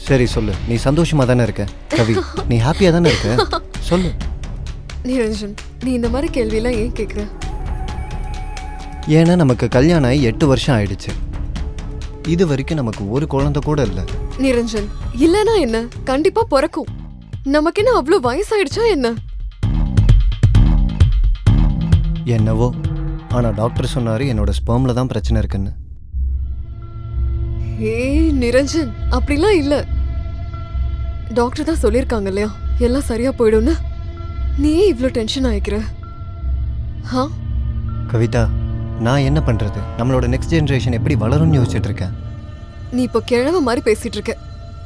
சரி சொல்லு, நீ சந்தோஷமா தானே இருக்க? கவி, நீ ஹாப்பியா தானே இருக்க? சொல்லு. நிரஞ்சன், நீ இந்த மாதிரி கேள்வியெல்லாம் ஏன் கேட்குற? ஏன்னா நமக்கு கல்யாணம் ஆகி 8 வருஷம் ஆயிடுச்சு. இது வரைக்கும் நமக்கு ஒரு குழந்தை கூட இல்லை. நிரஞ்சன், இல்லைன்னா என்ன? கண்டிப்பா பிறக்கும். நமக்கு என்ன அவ்வளோ வயசாயிடுச்சா என்ன? என்னவோ, ஆனா டாக்டர் சொன்னாரு என்னோட ஸ்பெர்ம்ல தான் பிரச்சனை இருக்குன்னு. ஏய் நிரஞ்சன், அப்படிலாம் இல்ல. டாக்டர் தான் சொல்லியிருக்காங்க இல்லையா, எல்லாம் சரியா போயிடும்னு. நீ இவ்வளோ டென்ஷன் ஆயிக்கிற? கவிதா, நான் என்ன பண்றது? நம்மளோட நெக்ஸ்ட் ஜெனரேஷன் எப்படி வளரும்னு யோசிச்சுட்டு இருக்கேன். நீ இப்போ கிழவ மாதிரி பேசிட்டு இருக்க.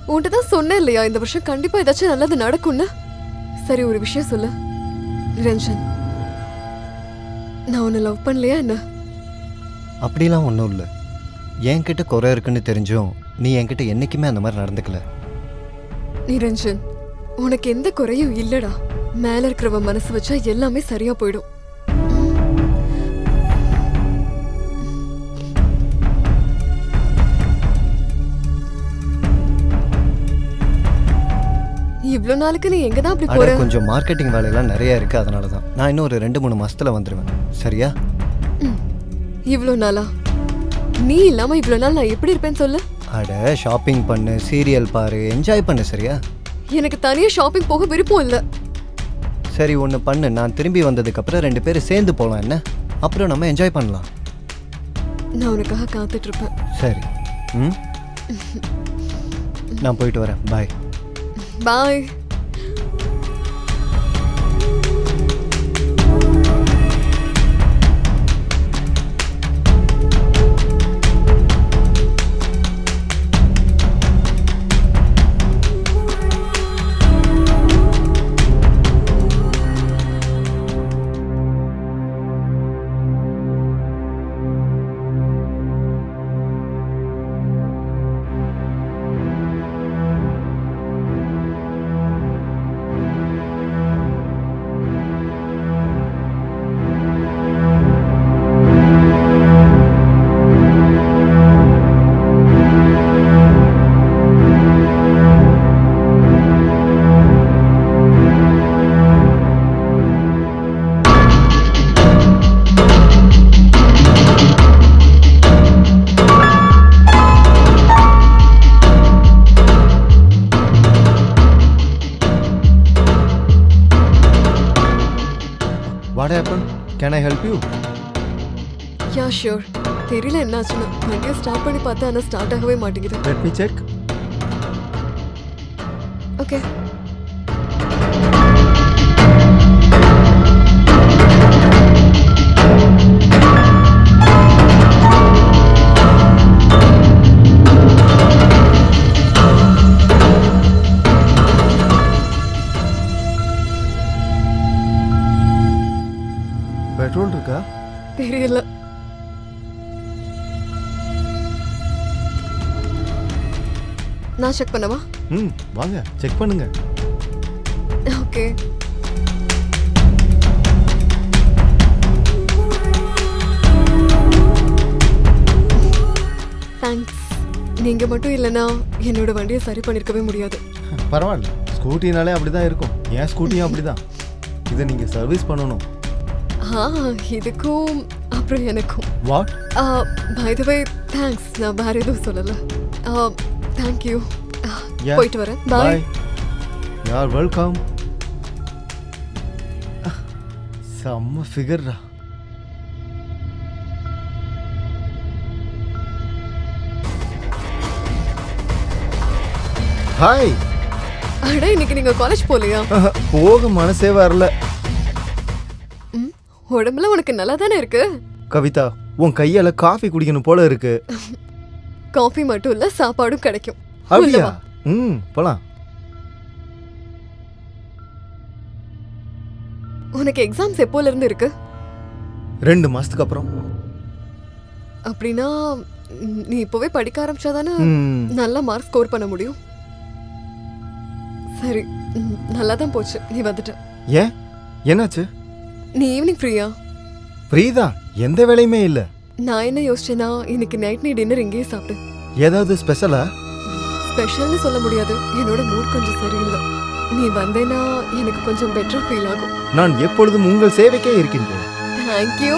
உன்கிட்ட தான் சொன்னேன் இல்லையா, இந்த வருஷம் கண்டிப்பா ஏதாச்சும் நல்லது நடக்கும்னு. சரி, ஒரு விஷயம் சொல்லு நிரஞ்சன், நான் உன்னை லவ் பண்ணலையா என்ன? அப்படிலாம் ஒன்றும் இல்லை. என்கிட்ட குறை இருக்குன்னு தெரிஞ்சும் நீ என்கிட்ட என்னைக்குமே அந்த மாதிரி நடந்துக்கல. நிரஞ்சன், உனக்கு எந்த குறையும் இல்லடா. மேல இருக்கிறவ மனசு வச்சா எல்லாமே சரியா போயிடும். இவ்வளவு நாளுக்கு நீ எங்க தான் அப்படி போற? கொஞ்சம் மார்க்கெட்டிங் வேலையெல்லாம் நிறைய இருக்கு, அதனால தான். நான் இன்னும் ஒரு 2-3 மாசத்துல வந்துடுவேன். சரியா? இவ்வளவு நாளா? நீ இல்லாம இவ்வளவு நாள் நான் எப்படி இருப்பேன்னு சொல்லு. அட, ஷாப்பிங் பண்ணு, சீரியல் பாரு, என்ஜாய் பண்ணு. சரியா? எனக்கு தனியா ஷாப்பிங் போக விருப்பம் இல்ல. சரி, ஒன்று பண்ணு. நான் திரும்பி வந்ததுக்கு அப்புறம் 2 பேரும் சேர்ந்து போகலாம். என்ன? அப்புறம் நம்ம என்ஜாய் பண்ணலாம். நான் உனக்காக காத்துட்டு இருப்பேன். சரி. நான் போயிட்டு வரேன். பாய். பாய். What happened? Can I help you? Yeah, sure. தெரியல என்னாச்சுன்னு. வண்டியை ஸ்டார்ட் பண்ணி பார்த்தா ஆனால் ஸ்டார்ட் ஆகவே மாட்டேங்குது. Let me check. Okay. Petrol இருக்கா? தெரியல. நான் செக் பண்ணவா? வாங்க செக் பண்ணுங்க. ஓகே. தேங்க்ஸ். நீங்க மட்டும் இல்லைன்னா என்னோட வண்டியை சரி பண்ணிருக்கவே முடியாது. பரவாயில்ல, ஸ்கூட்டினாலே அப்படிதான் இருக்கும். என் ஸ்கூட்டியும் அப்படிதான். இதை நீங்க சர்வீஸ் பண்ணணும். இதுக்கும் அப்புறம் எனக்கும். What? By the way thanks. நான் வேற எதுவும் சொல்லல. Thank you. போயிட்டு வரேன். பை. You are welcome. செம்ம ஃபிகர்ரா. ஹாய். அட, இன்னைக்கு நீங்க காலேஜ் போலையா? போக மனசே வரல. உடம்புல உனக்கு நல்லா தானே இருக்கு. கவிதா, உன் கையால காஃபி குடிக்கணும் போல இருக்கு. காஃபி மட்டும் இல்ல, சாப்பாடும் கிடைக்கும். அப்படியா? போலாம். உனக்கு எக்ஸாம்ஸ் எப்போல இருந்து இருக்கு? 2 மாசத்துக்கு அப்புறம். அப்படின்னா நீ இப்பவே படிக்க ஆரம்பிச்சாதானே நல்ல மார்க் ஸ்கோர் பண்ண முடியும். சரி, நல்லா தான் போச்சு. நீ வந்துட்ட. ஏன், என்னாச்சு? நீ ஈவினிங் ஃப்ரீயா? ஃப்ரீ தான், எந்த வேலையுமே இல்ல. நான் என்ன யோசிச்சேன்னா, இன்னைக்கு நைட் நீ டின்னர் இங்கேயே சாப்பிடு. ஏதாவது ஸ்பெஷலா? ஸ்பெஷல்னு சொல்ல முடியாது, என்னோட மூட் கொஞ்சம் சரியில்லை. நீ வந்தேன்னா எனக்கு கொஞ்சம் பெட்டரா ஃபீல் ஆகும். நான் எப்பொழுதும் உங்கள் சேவைக்கே இருக்கின்றேன். Thank you.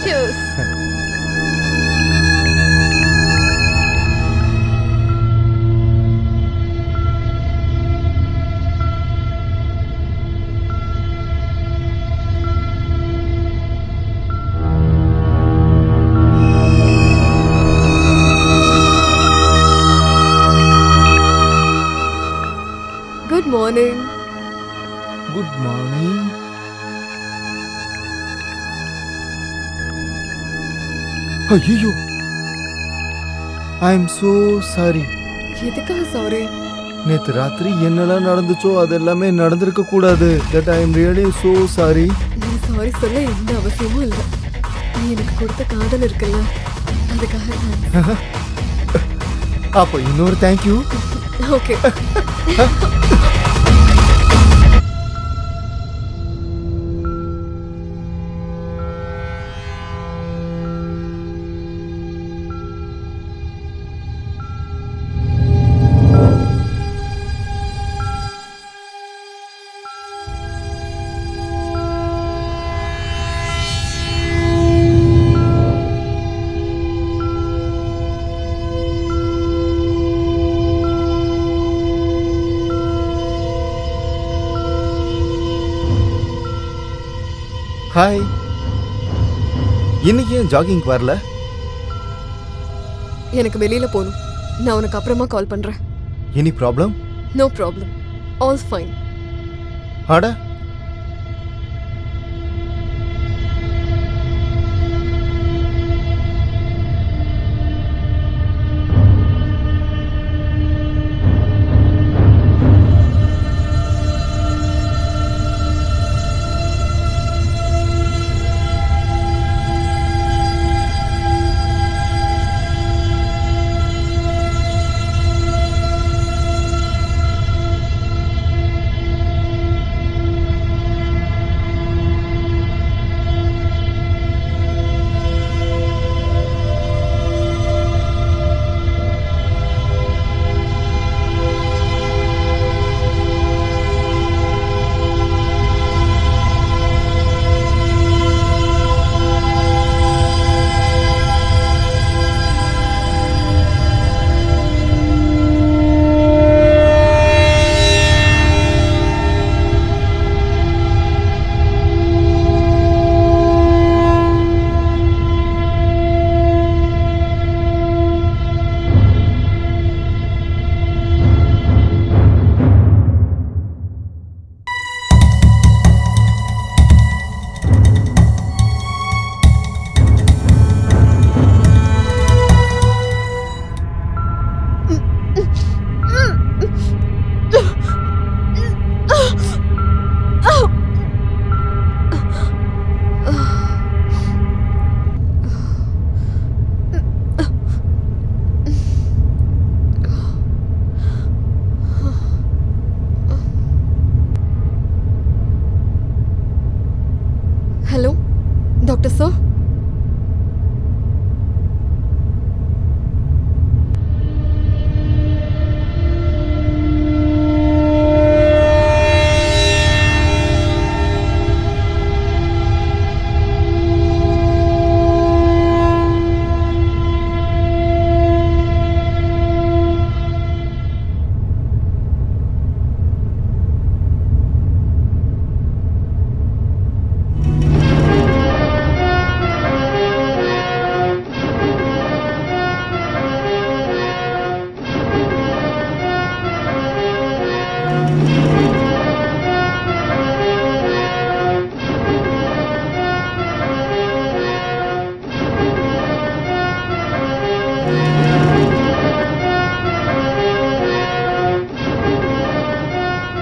Cheers. Good morning. Good morning. ஐயோ, ஐ எம் so sorry. எதுக்காக சாரி? நேற்று ராத்திரி என்னெல்லாம் நடந்துச்சோ அதெல்லாமே நடந்திருக்க கூடாது. That I am really so sorry. நீ சாரி சொல்ல எந்த அவசியமும் இல்லை. நீ எனக்கு கொடுத்த காதல் இருக்குல்ல, அதுக்காக நான். அப்போ இன்னொரு தேங்க்யூ. ஓகே. ஹாய், இன்னைக்கு ஏன் ஜாகிங் வரல? எனக்கு வெளியில போகணும். நான் உனக்கு அப்புறமா கால் பண்றேன். Any problem? No problem, all fine. அட, ஹலோ டாக்டர் சார்.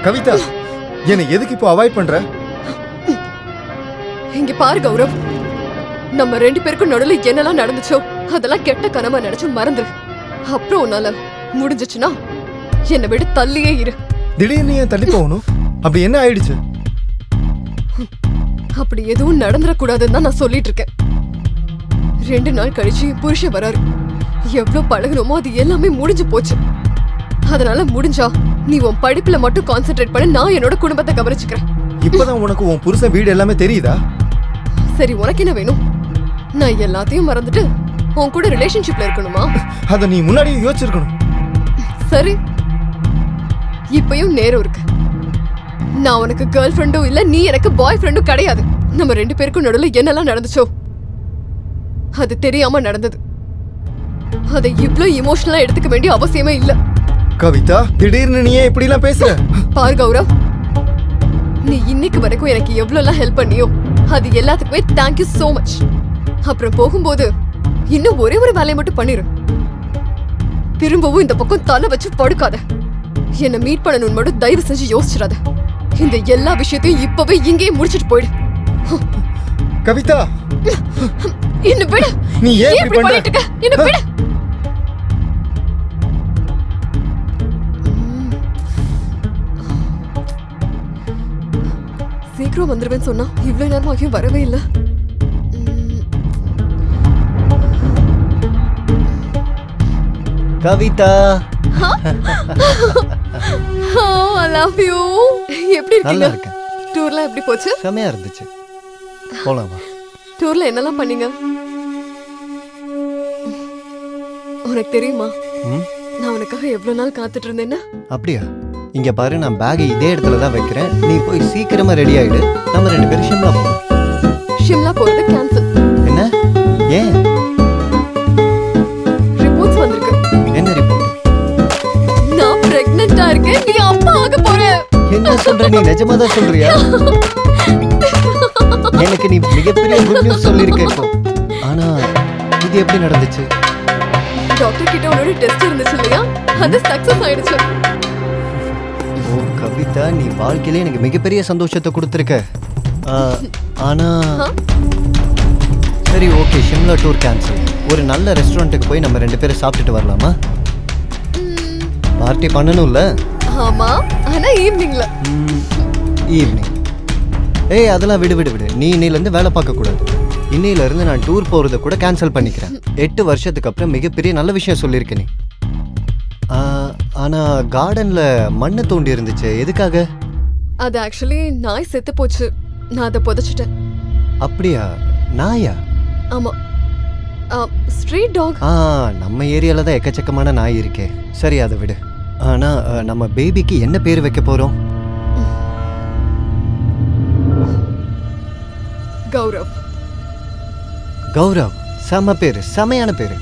கவிதா, என்னை எதுக்கு இப்போ அவாய்ட் பண்ற? இங்க பாரு கௌரவ், நம்ம ரெண்டு பேருக்கும் நடுவில் என்னெல்லாம் நடந்துச்சோ அதெல்லாம் கெட்ட கனவா நினைச்சு மறந்துரு. அப்புறம் உன்னால முடிஞ்சிச்சுன்னா என்னை விட தள்ளியே இரு. திடீர்னு ஏன் தள்ளி போகணும்? அப்படி என்ன ஆயிடுச்சு? அப்படி எதுவும் நடந்துடக்கூடாதுன்னு தான் நான் சொல்லிட்டு இருக்கேன். 2 நாள் கழிச்சு புருஷன் வராரு. எவ்வளவு பழகணுமோ அது எல்லாமே முடிஞ்சு போச்சு. அதனால முடிஞ்சா நீ உன் படிப்புல மட்டும் கான்சென்ட்ரேட் பண்ண, நான் என்னோட குடும்பத்தை கவனிச்சுக்கிறேன். இப்பதான் உனக்கு உன் புருஷன் வீடு எல்லாமே தெரியுதா? சரி, உனக்கு என்ன வேணும்? நான் எல்லாத்தையும் மறந்துட்டு உன் கூட ரிலேஷன்ஷிப்ல இருக்கணுமா? அத நீ முன்னாடியே யோசிச்சிருக்கணும். சரி, இப்பயும் நேரம் இருக்கு. நான் உனக்கு கேர்ள் ஃப்ரெண்டும் இல்ல, நீ எனக்கு பாய் ஃப்ரெண்டும் கிடையாது. நம்ம 2 பேருக்கும் நடுவுல என்னெல்லாம் நடந்துச்சோ அது தெரியாம நடந்தது. அதை இவ்ளோ இமோஷனலா எடுத்துக்க வேண்டிய அவசியமே இல்ல. கவிதா, திடீர்னு நீ ஏன் இப்படி எல்லாம் பேசுற? பாரு கௌரவ், நீ இன்னைக்கு வரைக்கும் எனக்கு எவ்வளவு ஹெல்ப் பண்ணியோ அது எல்லாத்துக்குமே தேங்க்யூ சோ மச். அப்புறம் போகும்போது இன்னும் ஒரே ஒரு வேலையை மட்டும் பண்ணிரு. திரும்பவும் இந்த பக்கம் தலை வச்சு படுக்காத. என்ன மீட் பண்ணணும்னு மட்டும் தயவு செஞ்சு யோசிச்சிடாத. இந்த எல்லா விஷயத்தையும் இப்பவே இங்கேயே முடிச்சிட்டு போயிடு. கவிதா, என்ன விடு. நீ ஏன் இப்படி இப்படி பண்ணிட்டு இருக்க? என்ன விடு. சீக்கிரம் வந்துருவேன்னு சொன்னா இவ்வளவு நேரம் ஆகியும் வரவே இல்லை. Kavitha, I love you. எப்படி நல்லா இருக்கீங்க? இருக்கேன். டூர்லாம் எப்படி போச்சு? செமையா இருந்துச்சு. போலாமா? டூர்ல என்னெல்லாம் பண்ணீங்க? உனக்கு தெரியுமா, ம், நான் உனக்காக எவ்வளவு நாள் காத்துட்டு இருந்தேன்னு? அப்படியா? இங்க பாரு, நான் பேக் இதே இடத்துல தான் வைக்கிறேன். நீ போய் சீக்கிரமா ரெடி ஆயிடு. நம்ம 2 பேரும் ஷிம்லா போகலாம். ஷிம்லா போறது கேன்சல். என்ன? ஏன்? ரிப்போர்ட்ஸ் வந்திருக்கு. என்ன ரிப்போர்ட்? நான் பிரெக்னன்ட்டா இருக்கேன். நீ அப்பா ஆக போற. என்ன சொல்ற? நீ நிஜமா தான் சொல்றியா? எனக்கு நீ மிகப்பெரிய குட் நியூஸ் சொல்லிருக்க இப்போ. ஆனா இது எப்படி நடந்துச்சு? டாக்டர் கிட்ட உன்னோட டெஸ்ட் இருந்துச்சு இல்லையா, அது சக்சஸ் ஆயிடுச்சு. ஓ கவிதா, நீ வாழ்க்கையிலே எனக்கு மிகப்பெரிய சந்தோஷத்தை கொடுத்துருக்க. ஆனா சரி, ஓகே, ஷிம்லா டூர் கேன்சல். ஒரு நல்ல ரெஸ்டாரண்ட்டுக்கு போய் நம்ம 2 பேரும் சாப்பிட்டுட்டு வரலாமா? பார்ட்டி பண்ணணும்ல? ஆமா, ஆனா ஈவினிங்ல. ஈவினிங்? ஏய், அதெல்லாம் விடு விடு விடு. நீ இன்னையிலேருந்து வேலை பார்க்கக்கூடாது. இன்னையிலேருந்து நான் டூர் போகிறத கூட கேன்சல் பண்ணிக்கிறேன். 8 வருஷத்துக்கு அப்புறம் மிகப்பெரிய நல்ல விஷயம் சொல்லியிருக்க நீ. ஆனால் கார்டனில் மண்ணை தோண்டி இருந்துச்சு, எதுக்காக? அது ஆக்சுவலி நாய் செத்து போச்சு. நான் அதை புதைச்சிட்டேன். அப்படியா? நாயா? ஆமா, ஸ்ட்ரீட் டாக். நம்ம ஏரியாவில் தான் எக்கச்சக்கமான நாய் இருக்கே. சரி, அதை விடு. ஆனால் நம்ம பேபிக்கு என்ன பேர் வைக்க போகிறோம்? கௌரவ். கௌரவ், செம பேர், செமையான பேர்.